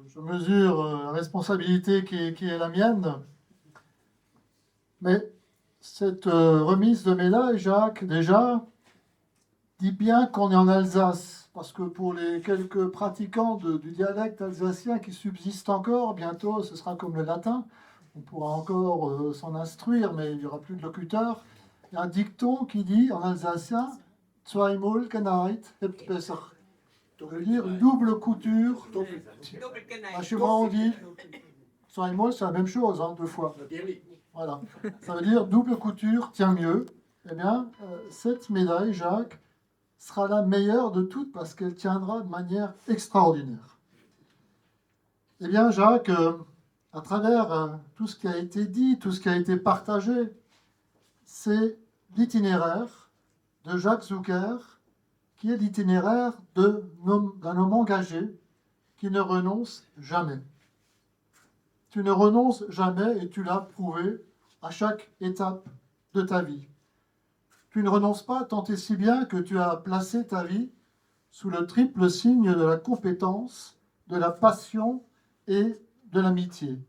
je mesure la responsabilité qui est la mienne, mais cette remise de médaille, Jacques, déjà, dit bien qu'on est en Alsace, parce que pour les quelques pratiquants du dialecte alsacien qui subsistent encore, bientôt ce sera comme le latin, on pourra encore s'en instruire, mais il n'y aura plus de locuteurs. Il y a un dicton qui dit en alsacien Zweimal genäht hebt besser. Ça veut dire double couture. À chez moi, on dit Zweimal, c'est la même chose, hein, 2 fois. Voilà. Ça veut dire double couture tient mieux. Eh bien, cette médaille, Jacques, sera la meilleure de toutes parce qu'elle tiendra de manière extraordinaire. Eh bien, Jacques, à travers tout ce qui a été dit, tout ce qui a été partagé, c'est l'itinéraire de Jacques Zucker, qui est l'itinéraire d'un homme engagé qui ne renonce jamais. Tu ne renonces jamais et tu l'as prouvé à chaque étape de ta vie. Tu ne renonces pas tant et si bien que tu as placé ta vie sous le triple signe de la compétence, de la passion et de l'amitié.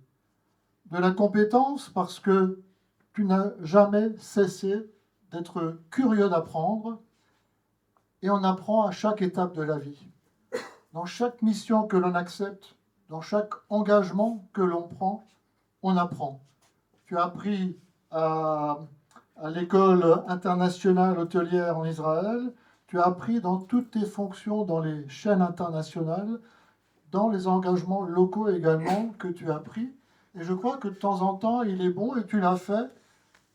De la compétence parce que tu n'as jamais cessé d'être curieux d'apprendre et on apprend à chaque étape de la vie. Dans chaque mission que l'on accepte, dans chaque engagement que l'on prend, on apprend. Tu as appris à l'école internationale hôtelière en Israël, tu as appris dans toutes tes fonctions dans les chaînes internationales, dans les engagements locaux également que tu as pris. Et je crois que de temps en temps, il est bon, et tu l'as fait,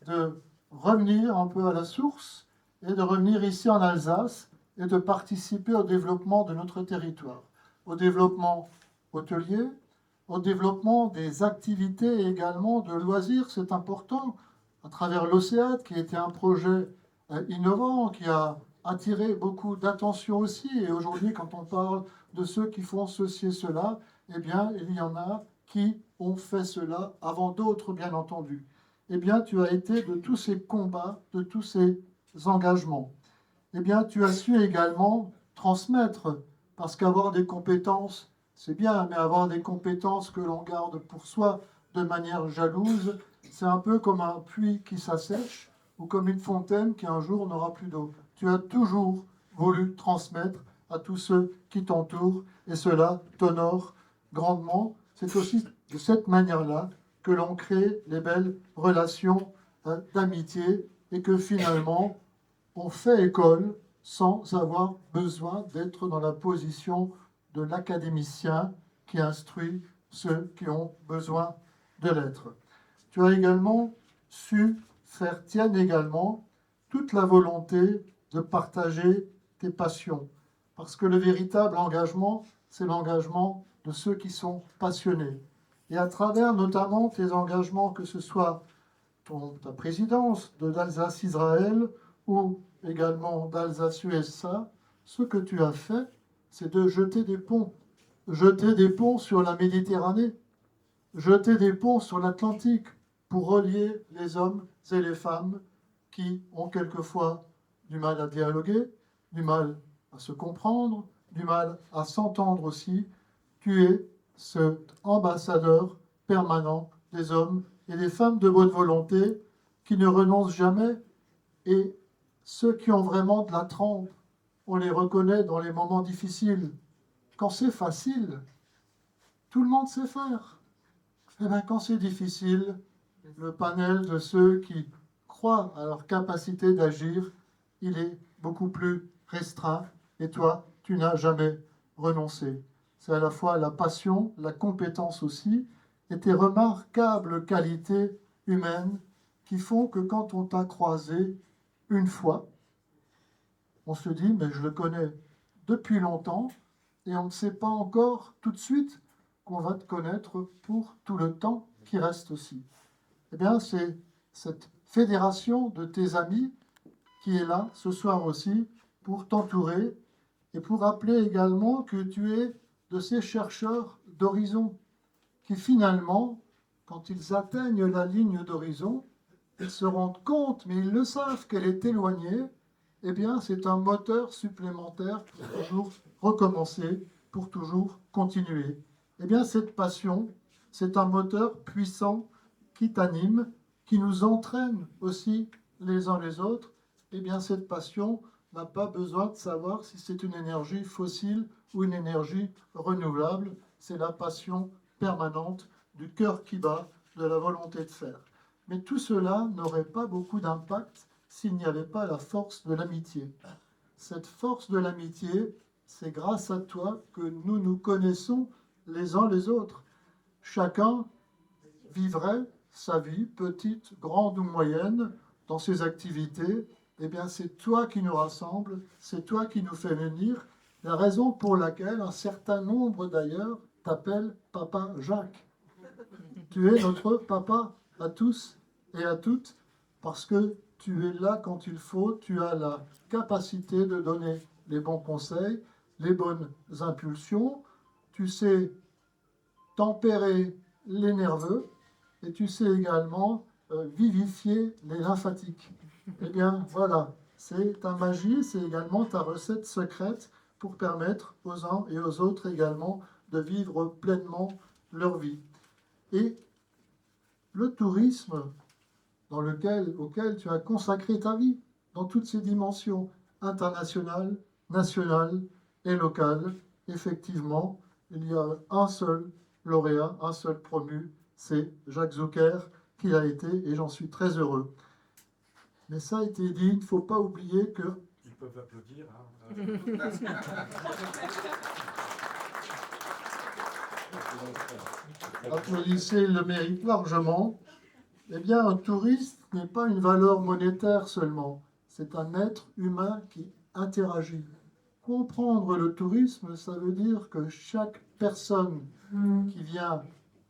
de revenir un peu à la source et de revenir ici en Alsace et de participer au développement de notre territoire, au développement hôtelier, au développement des activités et également de loisirs, c'est important, à travers l'Océade, qui était un projet innovant, qui a attiré beaucoup d'attention aussi. Et aujourd'hui, quand on parle de ceux qui font ceci et cela, eh bien, il y en a qui ont fait cela avant d'autres, bien entendu. Eh bien, tu as été de tous ces combats, de tous ces engagements. Eh bien, tu as su également transmettre, parce qu'avoir des compétences, c'est bien, mais avoir des compétences que l'on garde pour soi de manière jalouse, c'est un peu comme un puits qui s'assèche ou comme une fontaine qui un jour n'aura plus d'eau. Tu as toujours voulu transmettre à tous ceux qui t'entourent et cela t'honore grandement. C'est aussi de cette manière-là que l'on crée les belles relations d'amitié et que finalement on fait école sans avoir besoin d'être dans la position de l'académicien qui instruit ceux qui ont besoin de l'être. Tu as également su faire tienne également toute la volonté de partager tes passions. Parce que le véritable engagement, c'est l'engagement de ceux qui sont passionnés. Et à travers notamment tes engagements, que ce soit ta présidence d'Alsace-Israël ou également d'Alsace-USA, ce que tu as fait, c'est de jeter des ponts. Jeter des ponts sur la Méditerranée, jeter des ponts sur l'Atlantique pour relier les hommes et les femmes qui ont quelquefois du mal à dialoguer, du mal à se comprendre, du mal à s'entendre aussi. Tu es cet ambassadeur permanent des hommes et des femmes de bonne volonté qui ne renoncent jamais. Et ceux qui ont vraiment de la trempe, on les reconnaît dans les moments difficiles. Quand c'est facile, tout le monde sait faire. Et bien quand c'est difficile, le panel de ceux qui croient à leur capacité d'agir, il est beaucoup plus restreint. Et toi, tu n'as jamais renoncé. C'est à la fois la passion, la compétence aussi, et tes remarquables qualités humaines qui font que quand on t'a croisé une fois, on se dit, mais je le connais depuis longtemps, et on ne sait pas encore tout de suite qu'on va te connaître pour tout le temps qui reste aussi. Eh bien, c'est cette fédération de tes amis qui est là ce soir aussi pour t'entourer et pour rappeler également que tu es de ces chercheurs d'horizon qui finalement, quand ils atteignent la ligne d'horizon, ils se rendent compte, mais ils le savent, qu'elle est éloignée. Eh bien, c'est un moteur supplémentaire pour toujours recommencer, pour toujours continuer. Eh bien, cette passion, c'est un moteur puissant qui t'anime, qui nous entraîne aussi les uns les autres. Eh bien, cette passion n'a pas besoin de savoir si c'est une énergie fossile ou une énergie renouvelable. C'est la passion permanente du cœur qui bat, de la volonté de faire. Mais tout cela n'aurait pas beaucoup d'impact s'il n'y avait pas la force de l'amitié. Cette force de l'amitié, c'est grâce à toi que nous nous connaissons les uns les autres. Chacun vivrait sa vie, petite, grande ou moyenne, dans ses activités. Eh bien, c'est toi qui nous rassemble, c'est toi qui nous fait venir. La raison pour laquelle un certain nombre d'ailleurs t'appelle Papa Jacques. Tu es notre papa à tous et à toutes parce que tu es là quand il faut, tu as la capacité de donner les bons conseils, les bonnes impulsions, tu sais tempérer les nerveux et tu sais également vivifier les lymphatiques. Eh bien voilà, c'est ta magie, c'est également ta recette secrète pour permettre aux uns et aux autres également de vivre pleinement leur vie. Et le tourisme auquel tu as consacré ta vie, dans toutes ses dimensions, internationales, nationales et locales, effectivement, il y a un seul lauréat, un seul promu, c'est Jacques Zucker qui l'a été, et j'en suis très heureux. Mais ça a été dit, il ne faut pas oublier que... Ils peuvent applaudir. Hein. Applaudissez, il le mérite largement. Eh bien, un touriste n'est pas une valeur monétaire seulement. C'est un être humain qui interagit. Comprendre le tourisme, ça veut dire que chaque personne qui vient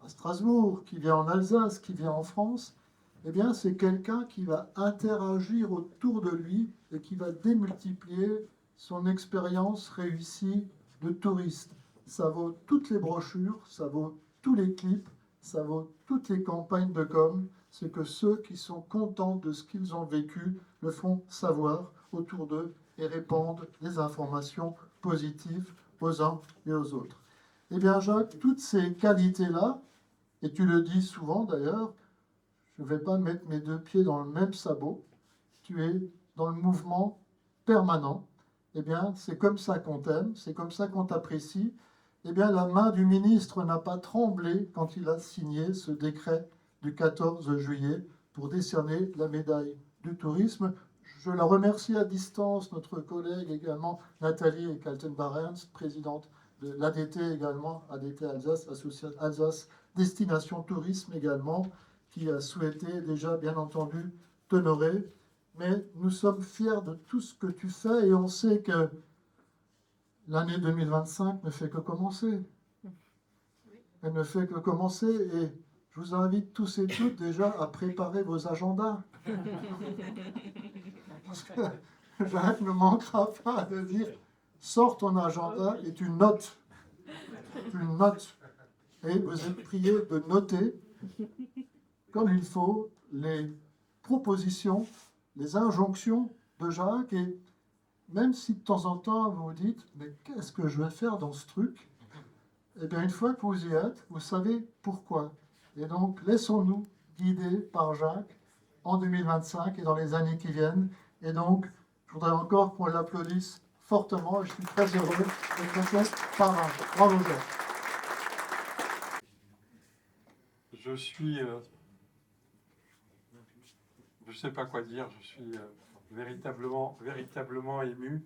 à Strasbourg, qui vient en Alsace, qui vient en France, eh bien, c'est quelqu'un qui va interagir autour de lui et qui va démultiplier son expérience réussie de touriste. Ça vaut toutes les brochures, ça vaut tous les clips, ça vaut toutes les campagnes de com'. C'est que ceux qui sont contents de ce qu'ils ont vécu le font savoir autour d'eux et répandent des informations positives aux uns et aux autres. Eh bien, Jacques, toutes ces qualités-là, et tu le dis souvent d'ailleurs, je ne vais pas mettre mes deux pieds dans le même sabot, tu es dans le mouvement permanent. Eh bien, c'est comme ça qu'on t'aime, c'est comme ça qu'on t'apprécie. Eh bien, la main du ministre n'a pas tremblé quand il a signé ce décret du 14 juillet pour décerner la médaille du tourisme. Je la remercie à distance, notre collègue également, Nathalie Kaltenbarens, présidente de l'ADT également, ADT Alsace, Association Alsace Destination Tourisme également, qui a souhaité déjà, bien entendu, t'honorer. Mais nous sommes fiers de tout ce que tu fais et on sait que l'année 2025 ne fait que commencer. Elle ne fait que commencer et je vous invite tous et toutes déjà à préparer vos agendas. Parce que Jacques ne manquera pas de dire « Sors ton agenda et tu notes. » Tu notes. Et vous êtes priés de noter comme il faut les propositions, les injonctions de Jacques. Et même si de temps en temps vous vous dites « Mais qu'est-ce que je vais faire dans ce truc ?» Eh bien, une fois que vous y êtes, vous savez pourquoi. Et donc, laissons-nous guider par Jacques en 2025 et dans les années qui viennent. Et donc, je voudrais encore qu'on l'applaudisse fortement. Et je suis très heureux d'être fait parrain. Bravo, Jacques. Je suis... je ne sais pas quoi dire. Je suis véritablement ému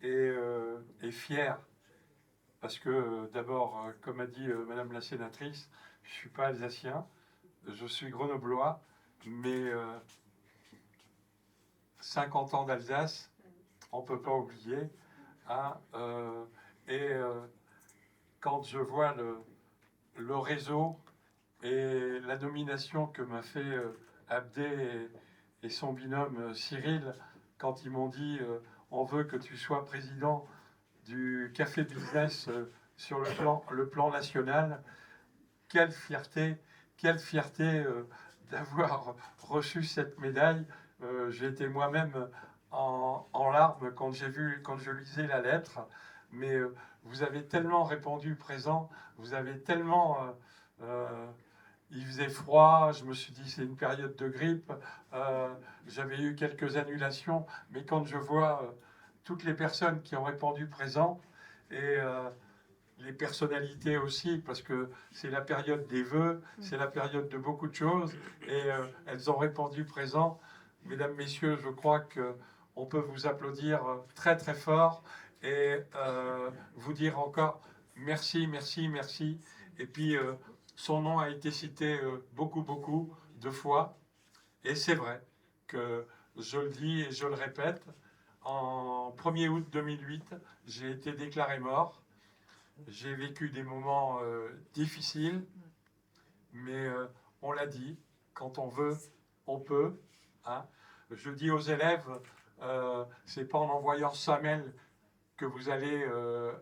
et fier. Parce que, d'abord, comme a dit Madame la sénatrice, je ne suis pas alsacien, je suis grenoblois, mais 50 ans d'Alsace, on ne peut pas oublier. Hein, et quand je vois le réseau et la nomination que m'a fait Abdé et son binôme Cyril, quand ils m'ont dit on veut que tu sois président du Café Business sur le plan national. Quelle fierté d'avoir reçu cette médaille. J'ai été moi-même en larmes quand je lisais la lettre, mais vous avez tellement répondu présent, vous avez tellement... il faisait froid, je me suis dit c'est une période de grippe, j'avais eu quelques annulations, mais quand je vois toutes les personnes qui ont répondu présent, et les personnalités aussi, parce que c'est la période des vœux, c'est la période de beaucoup de choses, et elles ont répondu présent. Mesdames, Messieurs, je crois qu'on peut vous applaudir très très fort, et vous dire encore merci, merci, merci. Et puis, son nom a été cité beaucoup de fois, et c'est vrai que je le dis et je le répète, en 1er août 2008, j'ai été déclaré mort. J'ai vécu des moments difficiles, mais on l'a dit, quand on veut, on peut. Hein. Je dis aux élèves, c'est pas en envoyant 5 mails que vous allez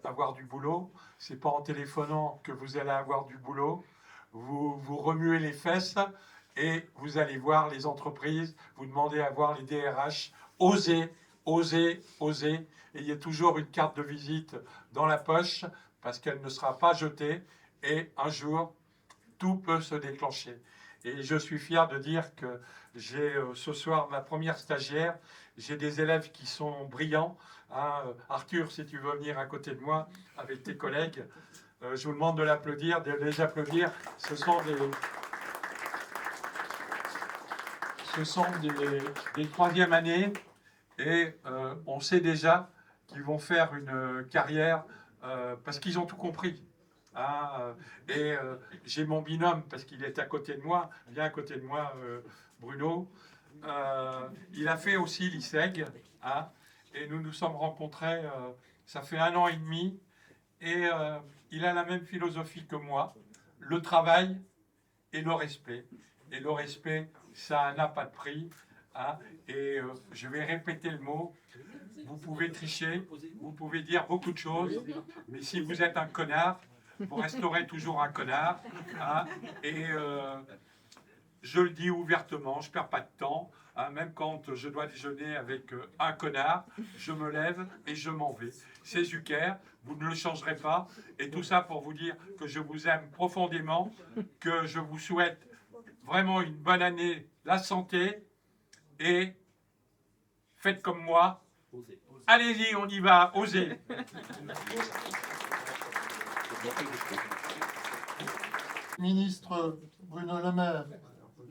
avoir du boulot, c'est pas en téléphonant que vous allez avoir du boulot. Vous remuez les fesses et vous allez voir les entreprises, vous demandez à voir les DRH, osez. Et il y a toujours une carte de visite dans la poche parce qu'elle ne sera pas jetée et un jour, tout peut se déclencher. Et je suis fier de dire que j'ai ce soir ma première stagiaire, j'ai des élèves qui sont brillants. Hein, Arthur, si tu veux venir à côté de moi avec tes collègues, je vous demande de l'applaudir, de les applaudir. Ce sont des troisième années et on sait déjà qu'ils vont faire une carrière parce qu'ils ont tout compris. Hein, et j'ai mon binôme parce qu'il est à côté de moi, bien à côté de moi, Bruno. Il a fait aussi l'ISEG, hein, et nous nous sommes rencontrés, ça fait 1 an et demi, et il a la même philosophie que moi, le travail et le respect. Et le respect, ça n'a pas de prix. Hein, et je vais répéter le mot, vous pouvez tricher, vous pouvez dire beaucoup de choses, mais si vous êtes un connard, vous resterez toujours un connard. Hein, et je le dis ouvertement, je ne perds pas de temps. Hein, même quand je dois déjeuner avec un connard, je me lève et je m'en vais. C'est Zucker, vous ne le changerez pas. Et tout ça pour vous dire que je vous aime profondément, que je vous souhaite vraiment une bonne année, la santé, et faites comme moi. Allez-y, on y va, osez. Ministre Bruno Le Maire,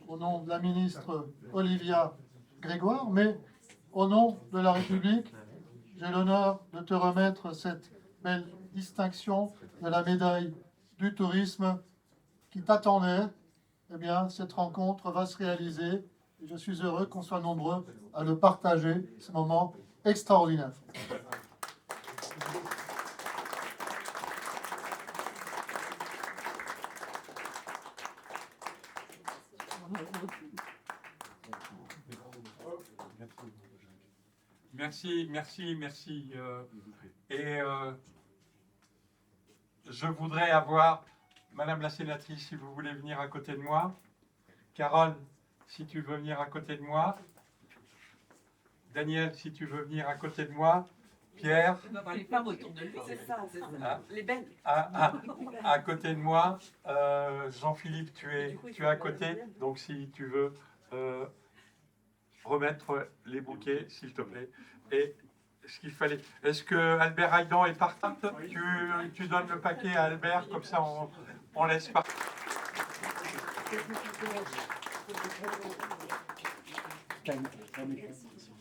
au nom de la ministre Olivia Grégoire, mais au nom de la République, j'ai l'honneur de te remettre cette belle distinction de la médaille du tourisme qui t'attendait. Eh bien, cette rencontre va se réaliser et je suis heureux qu'on soit nombreux à le partager, ce moment extraordinaire. Merci. Et je voudrais avoir, Madame la sénatrice, si vous voulez venir à côté de moi. Carole, si tu veux venir à côté de moi. Daniel, si tu veux venir à côté de moi. Pierre. Les femmes autour de lui, c'est ça. Les belles. À côté de moi. Jean-Philippe, tu es à côté. Donc si tu veux remettre les bouquets, s'il te plaît. Et ce qu'il fallait. Est-ce que Albert Haïdan est partant? Tu donnes le paquet à Albert, comme ça on laisse pas.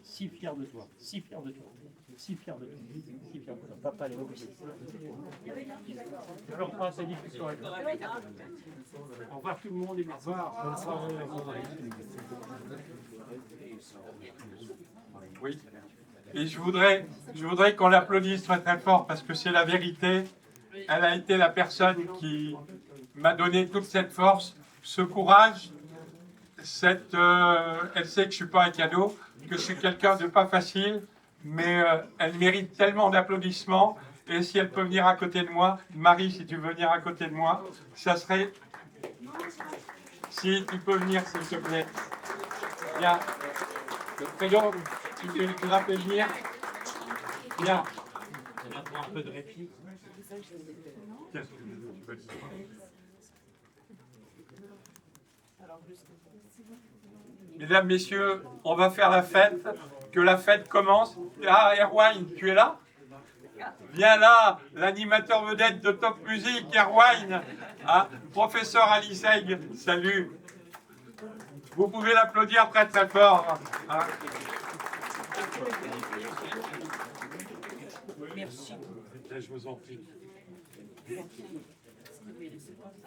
Si fier de toi, si fier de toi, si fier de toi, si fier de toi. Papa, les alors, on c'est difficile. Au revoir tout le monde et au revoir. Oui. Et je voudrais qu'on l'applaudisse très très fort parce que c'est la vérité. elle a été la personne qui m'a donné toute cette force, ce courage. Elle sait que je ne suis pas un cadeau, que je suis quelqu'un de pas facile, mais elle mérite tellement d'applaudissements. Et si elle peut venir à côté de moi, Marie, si tu veux venir à côté de moi, ça serait... Si tu peux venir, s'il te plaît. Bien. Le prénom, tu peux le rappeler venir. Bien. Un peu de répit. Mesdames, Messieurs, on va faire la fête. Que la fête commence. Ah, Erwin, tu es là? Viens là, l'animateur vedette de Top Music, Erwin. Ah, professeur Aliseg, salut. Vous pouvez l'applaudir très très fort. Ah. Merci. Je vous en prie.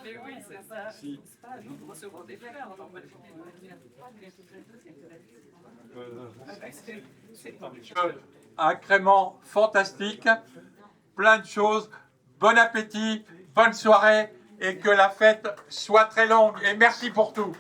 Mais oui, c'est ça. Si. C'est pas nous recevons des fleurs, normalement. Un crément fantastique, plein de choses. Bon appétit, bonne soirée et que la fête soit très longue. Et merci pour tout.